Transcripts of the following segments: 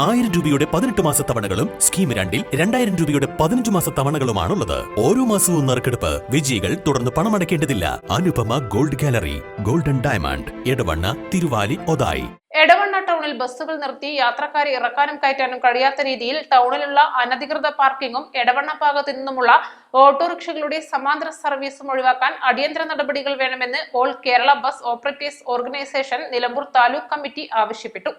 1000 രൂപയുടെ 18 മാസ തവണകളും സ്കീം 2-ൽ 2000 രൂപയുടെ 15 മാസ തവണകളുമാണുള്ളത്. ഓരോ മാസവും നറുക്കെടുപ്പ്. വിജയികൾ തുടർന്ന് പണമടയ്ക്കേണ്ടതില്ല. Anupama gold gallery, golden diamond, Edavanna, Thiruvali, Othayi. Edavanna ടൗണിൽ ബസ്സുകൾ നിർത്തി യാത്രക്കാരെ ഇറക്കാനും കയറ്റാനും കഴിയാത്ത രീതിയിൽ ടൗണിലുള്ള അനധികൃത പാർക്കിംഗും എടവണ്ണ ഭാഗത്തു നിന്നുമുള്ള ഓട്ടോറിക്ഷകളുടെ സമാന്തര സർവീസും ഒഴിവാക്കാൻ അടിയന്തര നടപടികൾ വേണമെന്ന് all Kerala bus operators organisation Nilambur taluk committee ആവശ്യപ്പെട്ടു.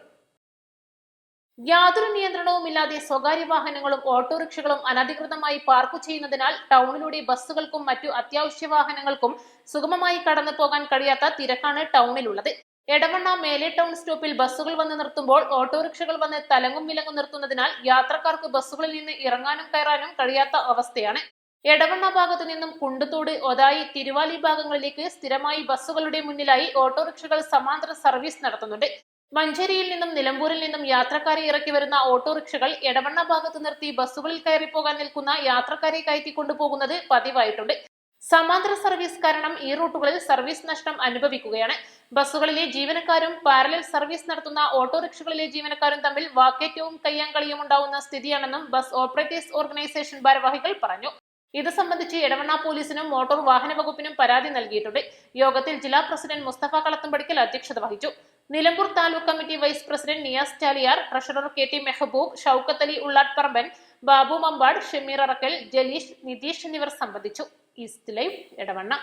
യാതൊരു നിയന്ത്രണവുമില്ലാതെ സ്വകാര്യ വാഹനങ്ങളും ഓട്ടോറിക്ഷകളും അനധികൃതമായി പാർക്ക് ചെയ്യുന്നതിനാൽ ടൗണിലൂടെ ബസ്സുകൾക്കും മറ്റു അത്യാവശ്യ വാഹനങ്ങൾക്കും സുഗമമായി കടന്നു പോകാൻ കഴിയാത്ത തിരക്കാണ് ടൗണിലുള്ളത്. എടവണ്ണ മേലെ ടൗൺ സ്റ്റോപ്പിൽ ബസ്സുകൾ വന്ന് നിർത്തുമ്പോൾ ഓട്ടോറിക്ഷകൾ വന്ന് തലങ്ങും വിലങ്ങും നിർത്തുന്നതിനാൽ യാത്രക്കാർക്ക് ബസ്സുകളിൽ നിന്ന് ഇറങ്ങാനും കയറാനും കഴിയാത്ത അവസ്ഥയാണ്. എടവണ്ണ ഭാഗത്തു നിന്നും കുണ്ടുതോട്, ഒതായി, തിരുവാലി ഭാഗങ്ങളിലേക്ക് സ്ഥിരമായി ബസ്സുകളുടെ മുന്നിലായി ഓട്ടോറിക്ഷകൾ സമാന്തര സർവീസ് നടത്തുന്നുണ്ട്. മഞ്ചേരിയിൽ നിന്നും നിലമ്പൂരിൽ നിന്നും യാത്രക്കാരെ ഇറക്കി വരുന്ന ഓട്ടോറിക്ഷകൾ എടവണ്ണ ഭാഗത്ത് നിർത്തി ബസ്സുകളിൽ കയറിപ്പോകാൻ നിൽക്കുന്ന യാത്രക്കാരെ കയറ്റിക്കൊണ്ടുപോകുന്നത് പതിവായിട്ടുണ്ട്. സമാന്തര സർവീസ് കാരണം ഈ റൂട്ടുകളിൽ സർവീസ് നഷ്ടം അനുഭവിക്കുകയാണ്. ബസ്സുകളിലെ ജീവനക്കാരും പാരലൽ സർവീസ് നടത്തുന്ന ഓട്ടോറിക്ഷകളിലെ ജീവനക്കാരും തമ്മിൽ വാക്കേറ്റവും കയ്യാങ്കളിയും ഉണ്ടാവുന്ന സ്ഥിതിയാണെന്നും ബസ് ഓപ്പറേറ്റേഴ്സ് ഓർഗനൈസേഷൻ ഭാരവാഹികൾ പറഞ്ഞു. ഇത് സംബന്ധിച്ച് എടവണ്ണ പോലീസിനും മോട്ടോർ വാഹന വകുപ്പിനും പരാതി നൽകിയിട്ടുണ്ട്. യോഗത്തിൽ ജില്ലാ പ്രസിഡന്റ് മുസ്തഫ കളത്തുംപടിക്കൽ അധ്യക്ഷത വഹിച്ചു. Nilambur taluk committee vice president Niyas Chaliyar, treasurer KT. Mehaboob, Shoukath Ali Ullattuparamban, Babu Mampad, Shameer Arakkal, Jaleesh, Nitheesh എന്നിവർ സംബന്ധിച്ചു. East live, Edavanna.